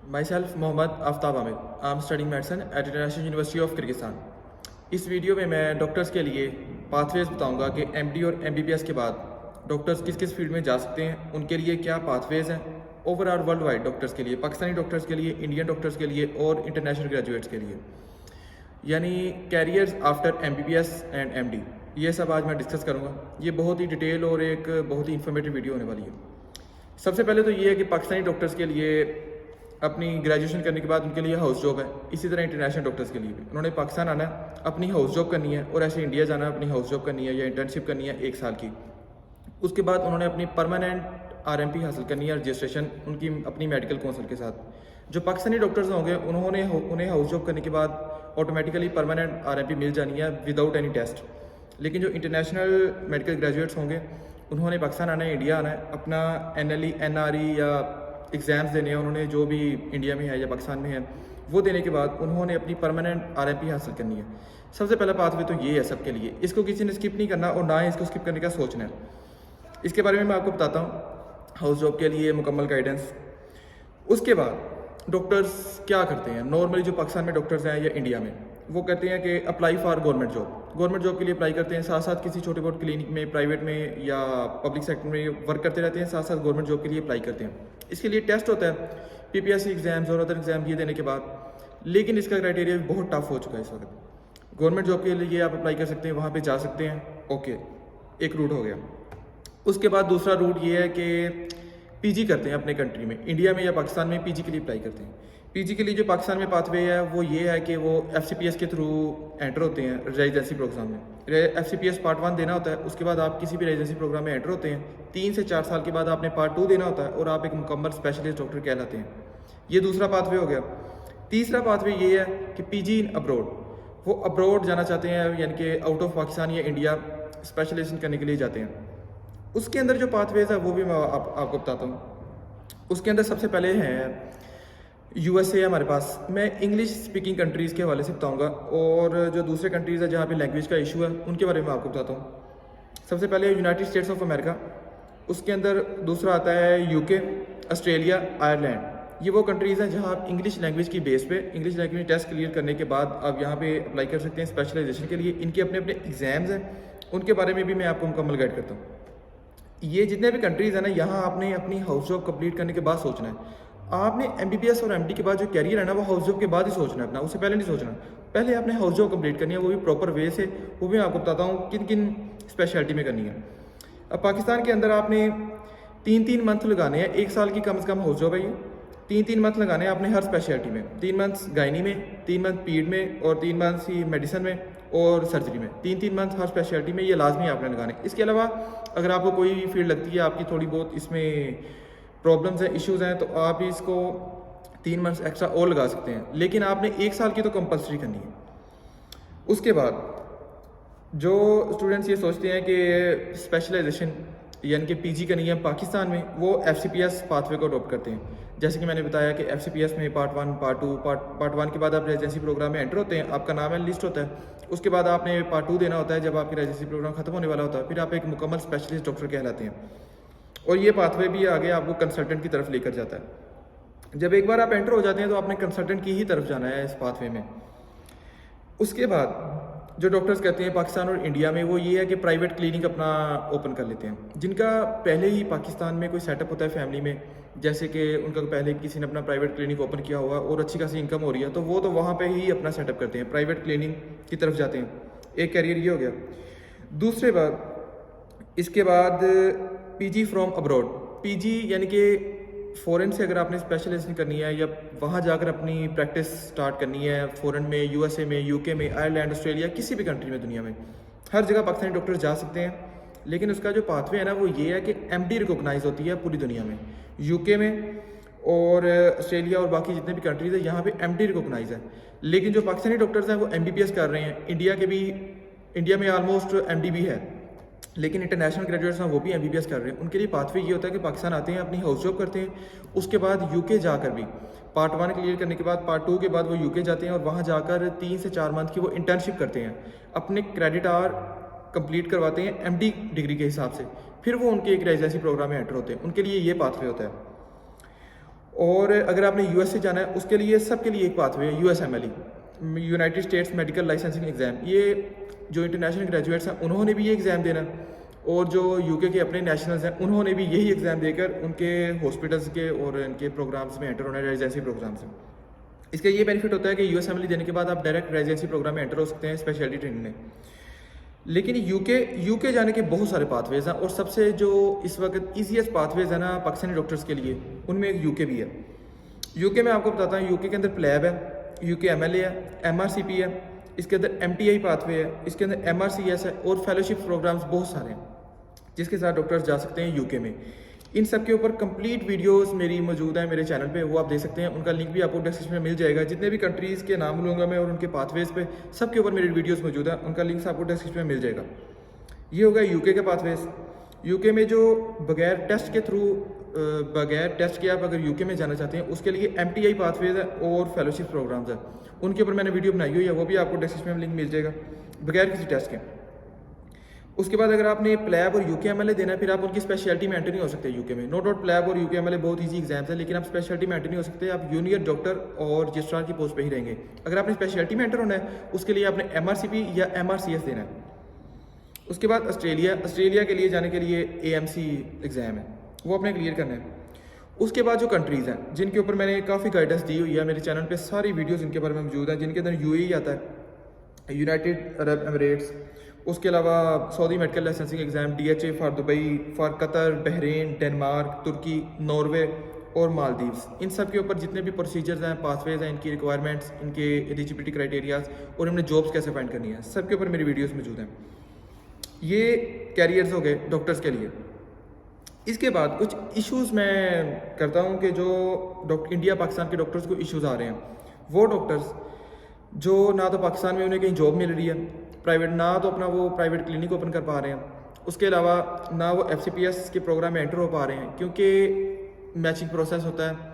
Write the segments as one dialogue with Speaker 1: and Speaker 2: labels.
Speaker 1: Myself Mohammad Aftab Ahmed. I'm studying medicine at International University of Kyrgyzstan. इस video में मैं doctors के लिए पाथवेज बताऊंगा कि एमडी और एमबीबीएस के बाद डॉक्टर्स किस किस फील्ड में जा सकते हैं, उनके लिए क्या पाथवेज हैं, ओवरऑल वर्ल्ड वाइड डॉक्टर्स के लिए, पाकिस्तानी डॉक्टर्स के लिए, इंडियन डॉक्टर्स के लिए और इंटरनेशनल ग्रेजुएट्स के लिए, यानी carriers after MBBS and MD. ये सब आज मैं डिस्कस करूँगा। ये बहुत ही डिटेल और एक बहुत ही इन्फॉर्मेटिव वीडियो होने वाली है। सबसे पहले तो ये है कि पाकिस्तानी डॉक्टर्स के लिए अपनी ग्रेजुएशन करने के बाद उनके लिए हाउस जॉब है। इसी तरह इंटरनेशनल डॉक्टर्स के लिए भी उन्होंने पाकिस्तान आना है, अपनी हाउस जॉब करनी है, और ऐसे इंडिया जाना है, अपनी हाउस जॉब करनी है या इंटर्नशिप करनी है 1 साल की। उसके बाद उन्होंने अपनी परमानेंट आरएमपी हासिल करनी है, रजिस्ट्रेशन उनकी अपनी मेडिकल काउंसिल के साथ। जो पाकिस्तानी डॉक्टर्स होंगे उन्हें हाउस जॉब करने के बाद ऑटोमेटिकली परमानेंट आरएमपी मिल जानी है विदाउट एनी टेस्ट। लेकिन जो इंटरनेशनल मेडिकल ग्रेजुएट्स होंगे उन्होंने पाकिस्तान आना है, इंडिया आना है, अपना एनएलई एनआरई या एग्ज़ाम्स देने हैं उन्होंने, जो भी इंडिया में है या पाकिस्तान में है, वो देने के बाद उन्होंने अपनी परमानेंट आरएमपी हासिल करनी है। सबसे पहला पाथवे तो ये है सबके लिए, इसको किसी ने स्किप नहीं करना और ना ही इसको स्किप करने का सोचना है। इसके बारे में मैं आपको बताता हूँ। हाउस जॉब के लिए मुकम्मल गाइडेंस। उसके बाद डॉक्टर्स क्या करते हैं नॉर्मली, जो पाकिस्तान में डॉक्टर्स हैं या इंडिया में, वो कहते हैं कि apply for government job. Government job के लिए अप्लाई करते हैं, साथ साथ किसी छोटे बहुत क्लिनिक में, प्राइवेट में या पब्लिक सेक्टर में वर्क करते रहते हैं, साथ साथ गवर्नमेंट जॉब के लिए अप्लाई करते हैं। इसके लिए टेस्ट होता है, पीपीएससी एग्जाम्स और अदर एग्जाम ये देने के बाद। लेकिन इसका क्राइटेरिया भी बहुत टफ हो चुका है इस वक्त। गवर्नमेंट जॉब के लिए आप अप्लाई कर सकते हैं, वहाँ पर जा सकते हैं, ओके, एक रूट हो गया। उसके बाद दूसरा रूट ये है कि पीजी करते हैं अपने कंट्री में, इंडिया में या पाकिस्तान में पीजी के लिए अप्लाई करते हैं। पीजी के लिए जो पाकिस्तान में पाथवे है वो ये है कि वो एफसीपीएस के थ्रू एंटर होते हैं रेजिडेंसी प्रोग्राम में। एफसीपीएस पार्ट 1 देना होता है, उसके बाद आप किसी भी रेजिडेंसी प्रोग्राम में एंटर होते हैं। 3 से 4 साल के बाद आपने पार्ट 2 देना होता है और आप एक मुकम्मल स्पेशलिस्ट डॉक्टर कहलाते हैं। ये दूसरा पाथवे हो गया। तीसरा पाथवे ये है कि पीजी इन अब्रॉड, वो अब्रॉड जाना चाहते हैं, यानी कि आउट ऑफ पाकिस्तान या इंडिया स्पेशलाइजेशन करने के लिए जाते हैं। उसके अंदर जो पाथवेज है वो भी मैं आपको बताता हूँ। उसके अंदर सबसे पहले हैं यूएसए है हमारे पास। मैं इंग्लिश स्पीकिंग कंट्रीज़ के हवाले से बताऊंगा, और जो दूसरे कंट्रीज़ है जहाँ पे लैंग्वेज का इशू है उनके बारे में आपको बताता हूँ। सबसे पहले यूनाइटेड स्टेट्स ऑफ अमेरिका, उसके अंदर दूसरा आता है यूके, ऑस्ट्रेलिया, आयरलैंड। ये वो कंट्रीज़ हैं जहाँ आप इंग्लिश लैंग्वेज की बेस पे इंग्लिश लैंग्वेज टेस्ट क्लियर करने के बाद आप यहाँ पे अप्लाई कर सकते हैं स्पेशलाइजेशन के लिए। इनके अपने अपने एग्ज़ाम्स हैं, उनके बारे में भी मैं आपको मुकम्मल गाइड करता हूँ। ये जितने भी कंट्रीज़ हैं ना, यहाँ आपने अपनी हाउस जॉब कंप्लीट करने के बाद सोचना है। आपने एमबीबीएस और एमडी के बाद जो कैरियर है ना, वो हाउस जॉब के बाद ही सोचना है अपना, उससे पहले नहीं सोचना। पहले आपने हाउस जॉब कंप्लीट करनी है, वो भी प्रॉपर वे से। वो भी मैं आपको बताता हूँ किन किन स्पेशलिटी में करनी है। अब पाकिस्तान के अंदर आपने 3-3 मंथ लगाने हैं, 1 साल की कम से कम हाउस जॉब है ये। 3-3 मंथ लगाने हैं आपने हर स्पेशलिटी में। 3 मंथ्स गायनी में, 3 मंथ पीड में, और 3 मंथ्स ही मेडिसिन में और सर्जरी में। 3-3 मंथ हर स्पेशलिटी में, ये लाजमी आपने लगाने। इसके अलावा अगर आपको कोई भी फील्ड लगती है आपकी थोड़ी बहुत इसमें प्रॉब्लम्स हैं, इश्यूज़ हैं, तो आप इसको 3 मंथ्स एक्स्ट्रा और लगा सकते हैं। लेकिन आपने 1 साल की तो कंपल्सरी करनी है। उसके बाद जो स्टूडेंट्स ये सोचते हैं कि स्पेशलाइजेशन यानी कि पीजी करनी है पाकिस्तान में, वो एफसीपीएस पाथवे को अडॉप्ट करते हैं। जैसे कि मैंने बताया कि एफसीपीएस में पार्ट 1, पार्ट 2, पार्ट 1 के बाद आप रेजिडेंसी प्रोग्राम में एंटर होते हैं, आपका नाम है लिस्ट होता है। उसके बाद आपने पार्ट 2 देना होता है जब आपकी रेजिडेंसी प्रोग्राम खत्म होने वाला होता है, फिर आप एक मुकम्मल स्पेशलिस्ट डॉक्टर कहलाते हैं। और ये पाथवे भी आगे आपको कंसल्टेंट की तरफ लेकर जाता है। जब एक बार आप एंटर हो जाते हैं तो आपने कंसल्टेंट की ही तरफ जाना है इस पाथवे में। उसके बाद जो डॉक्टर्स कहते हैं पाकिस्तान और इंडिया में, वो ये है कि प्राइवेट क्लिनिक अपना ओपन कर लेते हैं। जिनका पहले ही पाकिस्तान में कोई सेटअप होता है फैमिली में, जैसे कि उनका पहले किसी ने अपना प्राइवेट क्लिनिक ओपन किया हुआ और अच्छी खासी इनकम हो रही है, तो वो तो वहाँ पे ही अपना सेटअप करते हैं, प्राइवेट क्लिनिक की तरफ जाते हैं। एक कैरियर ये हो गया। दूसरे बात, इसके बाद पीजी फ्रॉम अब्रॉड। पीजी यानी कि फ़ॉरेन से अगर आपने स्पेशलाइजेशन करनी है या वहाँ जाकर अपनी प्रैक्टिस स्टार्ट करनी है, फ़ॉरेन में, यूएसए में, यूके में, आयरलैंड, ऑस्ट्रेलिया, किसी भी कंट्री में दुनिया में, हर जगह पाकिस्तानी डॉक्टर्स जा सकते हैं। लेकिन उसका जो पाथवे है ना, वो ये है कि एमडी रिकॉग्नाइज होती है पूरी दुनिया में। यूके में और ऑस्ट्रेलिया और बाकी जितने भी कंट्रीज़ है, यहाँ पे एमडी रिकॉग्नाइज है। लेकिन जो पाकिस्तानी डॉक्टर्स हैं वो एमबीबीएस कर रहे हैं। इंडिया में ऑलमोस्ट एमडी भी है, लेकिन इंटरनेशनल ग्रेजुएट्स हैं वो भी एमबीबीएस कर रहे हैं। उनके लिए पाथवे ये होता है कि पाकिस्तान आते हैं, अपनी हाउस जॉब करते हैं, उसके बाद यूके जाकर भी पार्ट 1 क्लियर करने के बाद पार्ट 2 के बाद वो यूके जाते हैं और वहाँ जाकर 3 से 4 मंथ की वो इंटर्नशिप करते हैं, अपने क्रेडिट आवर कंप्लीट करवाते हैं एमडी डिग्री के हिसाब से, फिर वो उनके एक रेजिडेंसी प्रोग्राम में एंटर होते हैं। उनके लिए ये पाथवे होता है। और अगर आपने यूएस से जाना है उसके लिए सबके लिए एक पाथवे है USMLE, United states medical licensing exam. ये जो इंटरनेशनल ग्रेजुएट्स हैं उन्होंने भी ये एग्ज़ाम देना है, और जो यूके के अपने नेशनल्स हैं उन्होंने भी यही एग्ज़ाम देकर उनके हॉस्पिटल्स के और इनके प्रोग्राम्स में एंटर होना है, रेजिडेंसी प्रोग्राम्स में। इसका ये बेनिफिट होता है कि यूएसएमएलई देने के बाद आप डायरेक्ट रेजिडेंसी प्रोग्राम में एंटर हो सकते हैं स्पेशलिटी ट्रेनिंग में। लेकिन यूके जाने के बहुत सारे पाथवेज हैं, और सबसे जो इस वक्त ईजीएस्ट पाथवेज है ना पाकिस्तानी डॉक्टर्स के लिए, उनमें एक यूके भी है। यूके में आपको बताता हूँ, यूके के अंदर प्लैब है, यूके एमएलए है, एमआरसीपी है, इसके अंदर एमटीआई पाथवे है, इसके अंदर एमआरसीएस है, और फेलोशिप प्रोग्राम्स बहुत सारे हैं जिसके साथ डॉक्टर्स जा सकते हैं यूके में। इन सब के ऊपर कंप्लीट वीडियोस मेरी मौजूद है मेरे चैनल पे, वो आप देख सकते हैं। उनका लिंक भी आपको डिस्क्रिप्शन में मिल जाएगा। जितने भी कंट्रीज़ के नाम लूँगा मैं और उनके पाथवेज पे, सब के ऊपर मेरी वीडियोस मौजूद है, उनका लिंक्स आपको डिस्क्रिप्शन में मिल जाएगा। ये होगा यूके के पाथवेज। यूके में जो बगैर टेस्ट के थ्रू, बगैर टेस्ट के आप अगर यूके में जाना चाहते हैं, उसके लिए एमटीआई पाथवेज है और फेलोशिप प्रोग्राम्स है, उनके ऊपर मैंने वीडियो बनाई हुई है, वो भी आपको डिस्क्रिप्शन में लिंक मिल जाएगा बगैर किसी टेस्ट के। उसके बाद अगर आपने प्लैब और यूके एमएलए देना है, फिर आप उनकी स्पेशलिटी में एंटर नहीं हो सकते यूके में। नो डाउट प्लैब और यूके एमएलए बहुत ईजी एग्जाम्स है, लेकिन आप स्पेशलिटी में एंटर नहीं हो सकते। आप जूनियर डॉक्टर और रजिस्ट्रार की पोस्ट पे ही रहेंगे। अगर आपने स्पेशलिटी में एंटर होना है, उसके लिए आपने एमआरसीपी या एमआरसीएस देना है। उसके बाद ऑस्ट्रेलिया के लिए जाने के लिए एएमसी एग्ज़ाम है, वो आपने क्लियर करना है। उसके बाद जो कंट्रीज़ हैं जिनके ऊपर मैंने काफ़ी गाइडेंस दी हुई है मेरे चैनल पे, सारी वीडियोस इनके बारे में मौजूद हैं, जिनके अंदर यूएई आता है, यूनाइटेड अरब एमिरेट्स, उसके अलावा Saudi medical licensing exam, DHA for Dubai, for Qatar, Bahrain, Denmark, तुर्की, नॉर्वे और मालदीव्स। इन सब के ऊपर जितने भी प्रोसीजर्स हैं, पाथवेज हैं, इनकी रिक्वायरमेंट्स, इनके एलिजिबिलिटी क्राइटेरियाज और इनमें जॉब्स कैसे फाइंड करनी है, सब के ऊपर मेरी वीडियोस मौजूद हैं। ये कैरियर्स हो गए डॉक्टर्स के लिए। इसके बाद कुछ इश्यूज़ मैं करता हूँ कि जो इंडिया पाकिस्तान के डॉक्टर्स को इश्यूज़ आ रहे हैं, वो डॉक्टर्स जो ना तो पाकिस्तान में उन्हें कहीं जॉब मिल रही है प्राइवेट, ना तो अपना वो प्राइवेट क्लिनिक ओपन कर पा रहे हैं, उसके अलावा ना वो एफसीपीएस के प्रोग्राम में एंटर हो पा रहे हैं क्योंकि मैचिंग प्रोसेस होता है।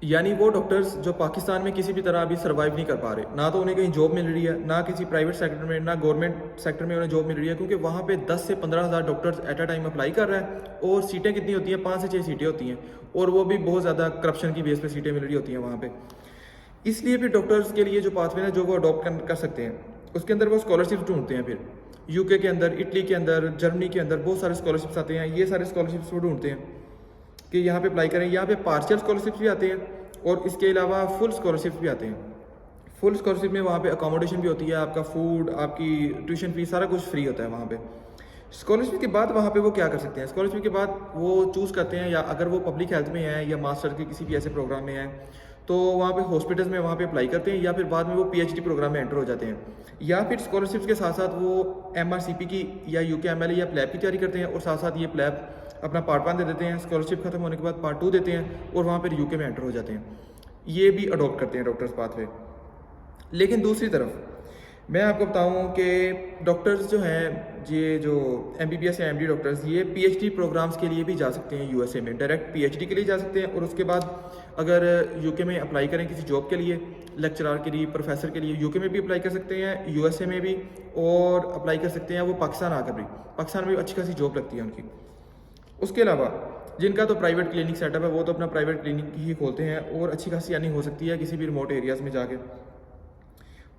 Speaker 1: यानी वो डॉक्टर्स जो पाकिस्तान में किसी भी तरह अभी सर्वाइव नहीं कर पा रहे, ना तो उन्हें कहीं जॉब मिल रही है, ना किसी प्राइवेट सेक्टर में, ना गवर्नमेंट सेक्टर में उन्हें जॉब मिल रही है, क्योंकि वहाँ पे 10 से 15 हज़ार doctors at a time apply कर रहे हैं, और सीटें कितनी होती हैं, 5 से 6 सीटें होती हैं, और वो भी बहुत ज़्यादा करप्शन की बेस पे सीटें मिल रही होती हैं वहाँ पे। इसलिए फिर डॉक्टर्स के लिए जो पाथवे है जो वो अडॉप्ट कर सकते हैं, उसके अंदर वो स्कॉलरशिप ढूंढते हैं। फिर यूके के अंदर, इटली के अंदर, जर्मनी के अंदर बहुत सारे स्कॉलरशिप्स आते हैं। ये सारे स्कॉलरशिप्स वो ढूंढते हैं कि यहाँ पे अप्लाई करें। यहाँ पे पार्शियल स्कॉलरशिप्स भी आते हैं और इसके अलावा फुल स्कॉलरशिप्स भी आते हैं। फुल स्कॉलरशिप में वहाँ पे अकोमोडेशन भी होती है, आपका फूड, आपकी ट्यूशन फीस, सारा कुछ फ्री होता है वहाँ पे। स्कॉलरशिप के बाद वहाँ पे वो क्या कर सकते हैं, स्कॉलरशिप के बाद वो चूज़ करते हैं, या अगर वो पब्लिक हेल्थ में है या मास्टर के किसी भी ऐसे प्रोग्राम में है तो वहाँ पे हॉस्पिटल्स में वहाँ पे अप्लाई करते हैं, या फिर बाद में वो पीएचडी प्रोग्राम में एंटर हो जाते हैं, या फिर स्कॉलरशिप्स के साथ साथ वो एमआरसीपी की या यूके एमएलए या प्लैब की तैयारी करते हैं, और साथ साथ ये प्लैब अपना पार्ट 1 दे देते हैं, स्कॉलरशिप खत्म होने के बाद पार्ट 2 देते हैं, और वहाँ पर यूके में एंटर हो जाते हैं। ये भी अडॉप्ट करते हैं डॉक्टर्स पाथवे। लेकिन दूसरी तरफ मैं आपको बताऊं कि डॉक्टर्स जो हैं, ये जो एमबीबीएस या एमडी डॉक्टर्स, ये पीएचडी प्रोग्राम्स के लिए भी जा सकते हैं यूएसए में, डायरेक्ट पीएचडी के लिए जा सकते हैं, और उसके बाद अगर यूके में अप्लाई करें किसी जॉब के लिए, लेक्चरर के लिए, प्रोफेसर के लिए, यूके में भी अप्लाई कर सकते हैं, यूएसए में भी, और अप्लाई कर सकते हैं वो पाकिस्तान आकर भी। पाकिस्तान में अच्छी खासी जॉब लगती है उनकी। उसके अलावा जिनका तो प्राइवेट क्लिनिक सेटअप है, वो तो अपना प्राइवेट क्लिनिक ही खोलते हैं, और अच्छी खासी अर्निंग हो सकती है किसी भी रिमोट एरियाज़ में जाके।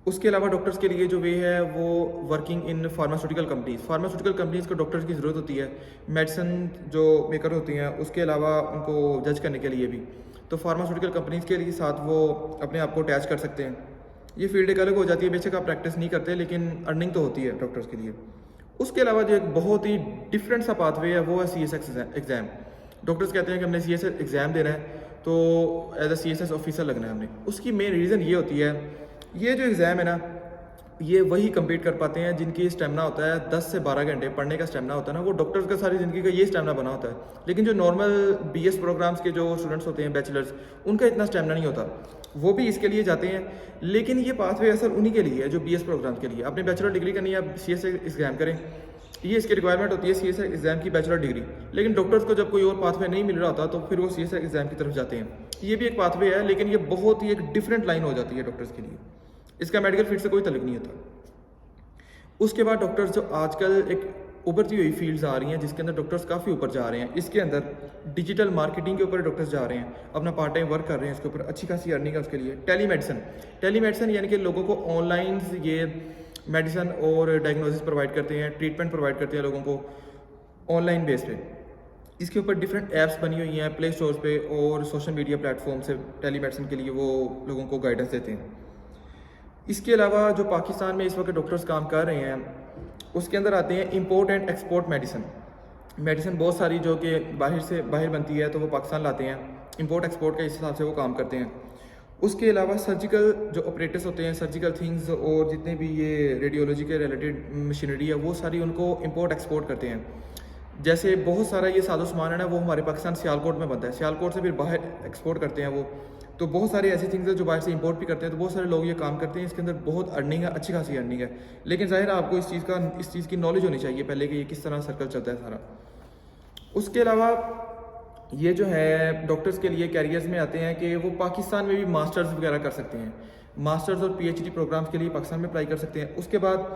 Speaker 1: उसके अलावा डॉक्टर्स के लिए जो वे है वो वर्किंग इन फार्मास्यूटिकल कंपनीज़ को डॉक्टर्स की ज़रूरत होती है, मेडिसिन जो मेकर होती हैं उसके अलावा उनको जज करने के लिए भी, तो फार्मास्यूटिकल कंपनीज़ के लिए साथ वो अपने आप को अटैच कर सकते हैं। ये फील्ड एक अलग हो जाती है, बेशक आप प्रैक्टिस नहीं करते लेकिन अर्निंग तो होती है डॉक्टर्स के लिए। उसके अलावा जो एक बहुत ही डिफरेंट सा पाथवे है वो है CSS एग्ज़ाम। डॉक्टर्स कहते हैं कि हमने CSS एग्ज़ाम देना है तो एज अ CSS ऑफिसर लगना है हमने। उसकी मेन रीज़न ये होती है, ये जो एग्ज़ाम है ना, ये वही कम्पीट कर पाते हैं जिनकी स्टेमिना होता है 10 से 12 घंटे पढ़ने का स्टेमिना होता है ना, वो डॉक्टर्स का सारी ज़िंदगी का ये स्टेमिना बना होता है। लेकिन जो नॉर्मल BS प्रोग्राम्स के जो स्टूडेंट्स होते हैं, बैचलर्स, उनका इतना स्टेमिना नहीं होता, वो भी इसके लिए जाते हैं। लेकिन ये पाथवे असल उन्हीं के लिए है जो BS प्रोग्राम के लिए। अपनी बैचलर डिग्री करनी है, आप CSS एग्ज़ाम करें, ये इसकी रिक्वायरमेंट होती है CSS एग्ज़ाम की, बैचलर डिग्री। लेकिन डॉक्टर्स को जब कोई और पाथवे नहीं मिल रहा होता तो फिर वो CSS एग्ज़ाम की तरफ जाते हैं। ये भी एक पाथवे है, लेकिन ये बहुत ही एक डिफरेंट लाइन हो जाती है डॉक्टर्स के लिए, इसका मेडिकल फील्ड से कोई तल्लुक नहीं होता। उसके बाद डॉक्टर्स जो आजकल एक उभरती हुई फील्ड्स आ रही हैं जिसके अंदर डॉक्टर्स काफ़ी ऊपर जा रहे हैं। इसके अंदर डिजिटल मार्केटिंग के ऊपर डॉक्टर्स जा रहे हैं, अपना पार्ट टाइम वर्क कर रहे हैं, इसके ऊपर अच्छी खासी अर्निंग है उसके लिए। टेलीमेडिसन यानी कि लोगों को ऑनलाइन ये मेडिसन और डायग्नोसिस प्रोवाइड करते हैं, ट्रीटमेंट प्रोवाइड करते हैं लोगों को ऑनलाइन बेस पे। इसके ऊपर डिफरेंट ऐप्स बनी हुई हैं प्ले स्टोर पे और सोशल मीडिया प्लेटफॉर्म से टेलीमेडिसिन के लिए वो लोगों को गाइडेंस देते हैं। इसके अलावा जो पाकिस्तान में इस वक्त डॉक्टर्स काम कर रहे हैं उसके अंदर आते हैं इंपोर्ट एंड एक्सपोर्ट मेडिसिन बहुत सारी जो कि बाहर बनती है तो वो पाकिस्तान लाते हैं, इंपोर्ट एक्सपोर्ट के हिसाब से वो काम करते हैं। उसके अलावा सर्जिकल जो ऑपरेटर्स होते हैं, सर्जिकल थिंग्स और जितने भी ये रेडियोलॉजी के रिलेटेड मशीनरी है वो सारी उनको इंपोर्ट एक्सपोर्ट करते हैं। जैसे बहुत सारा ये साजो सामान है ना वो हमारे पाकिस्तान सियालकोट में बनता है, सियालकोट से फिर बाहर एक्सपोर्ट करते हैं वो। तो बहुत सारी ऐसी थिंग्स है जो बाहर से इंपोर्ट भी करते हैं, तो बहुत सारे लोग ये काम करते हैं। इसके अंदर बहुत अर्निंग है, अच्छी खासी अर्निंग है, लेकिन ज़ाहिर है आपको इस चीज़ की नॉलेज होनी चाहिए पहले कि ये किस तरह सर्कल चलता है सारा। उसके अलावा ये जो है डॉक्टर्स के लिए कैरियर्स में आते हैं कि वो पाकिस्तान में भी मास्टर्स वगैरह कर सकते हैं, मास्टर्स और पीएचडी प्रोग्राम्स के लिए पाकिस्तान में अप्लाई कर सकते हैं। उसके बाद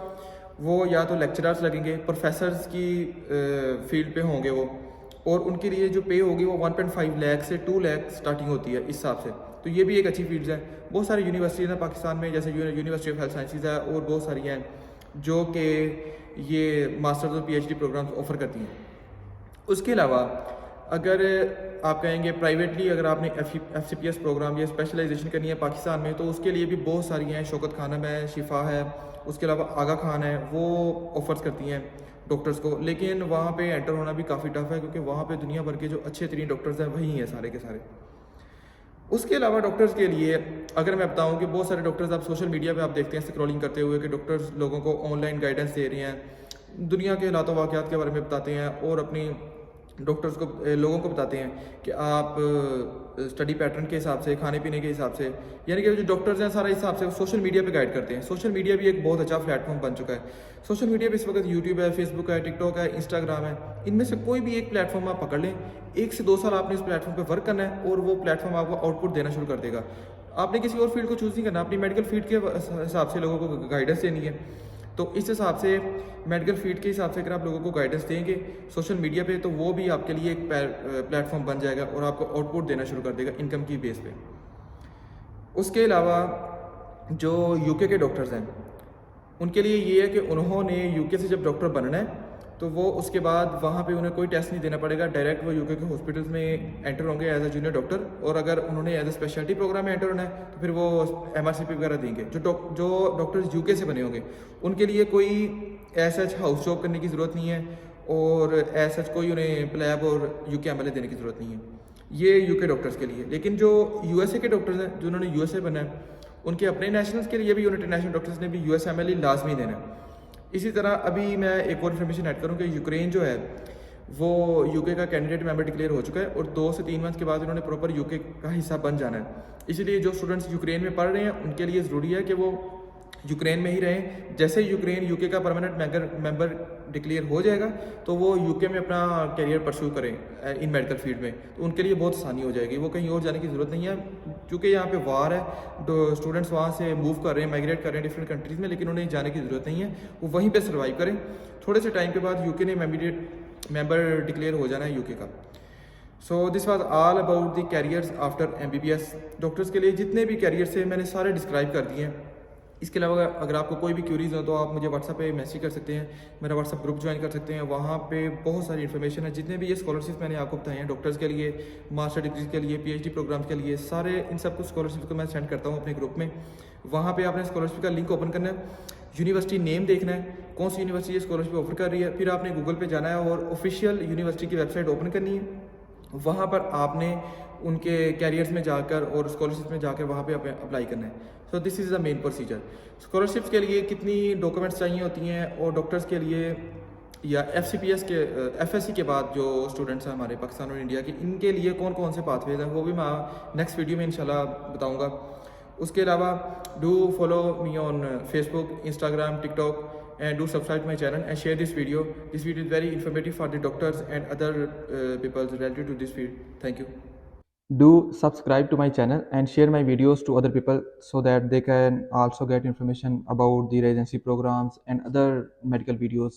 Speaker 1: वो या तो लेक्चरर्स लगेंगे, प्रोफेसर्स की फील्ड पे होंगे वो, और उनके लिए जो पे होगी वो 1.5 लाख से 2 लाख स्टार्टिंग होती है इस हिसाब से। तो ये भी एक अच्छी फील्ड है। बहुत सारी यूनिवर्सिटीज़ हैं पाकिस्तान में, जैसे यूनिवर्सिटी ऑफ हेल्थ साइंसेज है और बहुत सारी हैं जो कि ये मास्टर्स और पीएचडी प्रोग्राम्स ऑफ़र करती हैं। उसके अलावा अगर आप कहेंगे प्राइवेटली अगर आपने FCPS प्रोग्राम या स्पेशलाइजेशन करनी है पाकिस्तान में, तो उसके लिए भी बहुत सारी हैं। शौकत खानम है, शिफा है, उसके अलावा आगा खान है, वो ऑफर्स करती हैं डॉक्टर्स को। लेकिन वहाँ पे एंटर होना भी काफ़ी टफ है क्योंकि वहाँ पे दुनिया भर के जो अच्छे तरीन डॉक्टर्स हैं वही हैं सारे के सारे। उसके अलावा डॉक्टर्स के लिए अगर मैं बताऊं कि बहुत सारे डॉक्टर्स आप सोशल मीडिया पे आप देखते हैं स्क्रॉलिंग करते हुए कि डॉक्टर्स लोगों को ऑनलाइन गाइडेंस दे रहे हैं, दुनिया के हालात वाक़यात के बारे में बताते हैं और अपनी डॉक्टर्स को लोगों को बताते हैं कि आप स्टडी पैटर्न के हिसाब से, खाने पीने के हिसाब से, यानी कि जो डॉक्टर्स हैं सारा हिसाब से सोशल मीडिया पे गाइड करते हैं। सोशल मीडिया भी एक बहुत अच्छा प्लेटफॉर्म बन चुका है। सोशल मीडिया पे इस वक्त यूट्यूब है, फेसबुक है, टिकटॉक है, इंस्टाग्राम है, इनमें से कोई भी एक प्लेटफॉर्म आप पकड़ लें, 1 से 2 साल आपने इस प्लेटफॉर्म पर वर्क करना है और वो प्लेटफॉर्म आपको आउटपुट देना शुरू कर देगा। आपने किसी और फील्ड को चूज़ नहीं करना, अपनी मेडिकल फील्ड के हिसाब से लोगों को गाइडेंस देनी है। तो इस हिसाब से मेडिकल फील्ड के हिसाब से अगर आप लोगों को गाइडेंस देंगे सोशल मीडिया पे, तो वो भी आपके लिए एक प्लेटफॉर्म बन जाएगा और आपको आउटपुट देना शुरू कर देगा इनकम की बेस पे। उसके अलावा जो यूके के डॉक्टर्स हैं उनके लिए ये है कि उन्होंने यूके से जब डॉक्टर बनना है तो वो उसके बाद वहाँ पे उन्हें कोई टेस्ट नहीं देना पड़ेगा, डायरेक्ट वो यूके के हॉस्पिटल्स में एंटर होंगे एज अ जूनियर डॉक्टर। और अगर उन्होंने एज अ स्पेशलिटी प्रोग्राम में एंटर होना है तो फिर वो MRCP वगैरह देंगे। जो डॉक्टर्स यूके से बने होंगे उनके लिए कोई ऐसा हाउस जॉब करने की ज़रूरत नहीं है और ऐसा कोई उन्हें प्लैब और UKMLA देने की ज़रूरत नहीं है। ये यूके डॉक्टर्स के लिए। लेकिन जो USA के डॉक्टर्स हैं जिन्होंने USA बना है उनके अपने नेशनल्स के लिए भी उन्हें इंटरनेशनल डॉक्टर्स ने भी USMLE लाजमी देना है। इसी तरह अभी मैं एक और इन्फॉर्मेशन ऐड करूँ कि यूक्रेन जो है वो यूके का कैंडिडेट मेंबर डिक्लेयर हो चुका है और 2 से 3 मंथ के बाद उन्होंने प्रॉपर यूके का हिस्सा बन जाना है। इसलिए जो स्टूडेंट्स यूक्रेन में पढ़ रहे हैं उनके लिए ज़रूरी है कि वो यूक्रेन में ही रहें। जैसे यूक्रेन यूके का परमानेंट मेंबर डिक्लेयर हो जाएगा तो वो यूके में अपना करियर परस्यू करें इन मेडिकल फील्ड में, तो उनके लिए बहुत आसानी हो जाएगी। वो कहीं और जाने की ज़रूरत नहीं है क्योंकि यहाँ पे वार है, तो स्टूडेंट्स वहाँ से मूव कर रहे हैं, माइग्रेट कर रहे हैं डिफरेंट कंट्रीज़ में, लेकिन उन्हें जाने की ज़रूरत नहीं है, वो वहीं पर सर्वाइव करें। थोड़े से टाइम के बाद यूके ने मेंबर डिक्लेयर हो जाना है यूके का। So this was all about the carriers after MBBS। Doctors के लिए जितने भी कैरियर्स हैं मैंने सारे डिस्क्राइब कर दिए हैं। इसके अलावा अगर आपको कोई भी क्यूरीज हो तो आप मुझे व्हाट्सएप पे मैसेज कर सकते हैं, मेरा व्हाट्सएप ग्रुप ज्वाइन कर सकते हैं। वहाँ पे बहुत सारी इन्फॉर्मेशन है, जितने भी ये स्कॉलरशिप मैंने आपको बताए हैं डॉक्टर्स के लिए, मास्टर डिग्री के लिए, PhD प्रोग्राम्स के लिए, सारे इन सब कुछ स्कॉलरशिप को मैं सेंड करता हूँ अपने ग्रुप में। वहाँ पर आपने स्कॉलरशिप का लिंक ओपन करना है, यूनिवर्सिटी नेम देखना है, कौन सी यूनिवर्सिटी ये स्कॉलरशिप ऑफर कर रही है, फिर आपने गूगल पर जाना है और ऑफिशियल यूनिवर्सिटी की वेबसाइट ओपन करनी है। वहाँ पर आपने उनके कैरियर्स में जाकर और स्कॉलरशिप में जाकर वहाँ पे अप्लाई करना है। So this is the main procedure. Scholarships के लिए कितनी डॉक्यूमेंट्स चाहिए होती हैं और डॉक्टर्स के लिए या FCPS के FSC के बाद जो स्टूडेंट्स हैं हमारे पाकिस्तान और इंडिया के, इनके लिए कौन कौन से पाथवेज हैं वो भी मैं नेक्स्ट वीडियो में इंशाल्लाह बताऊँगा। उसके अलावा do follow me on Facebook, Instagram, TikTok and do subscribe to my channel and share this video. This video is very informative for the doctors and other people related to this field. Thank you. Do subscribe to my channel and share my videos to other people so that they can also get information about the residency programs and other medical videos.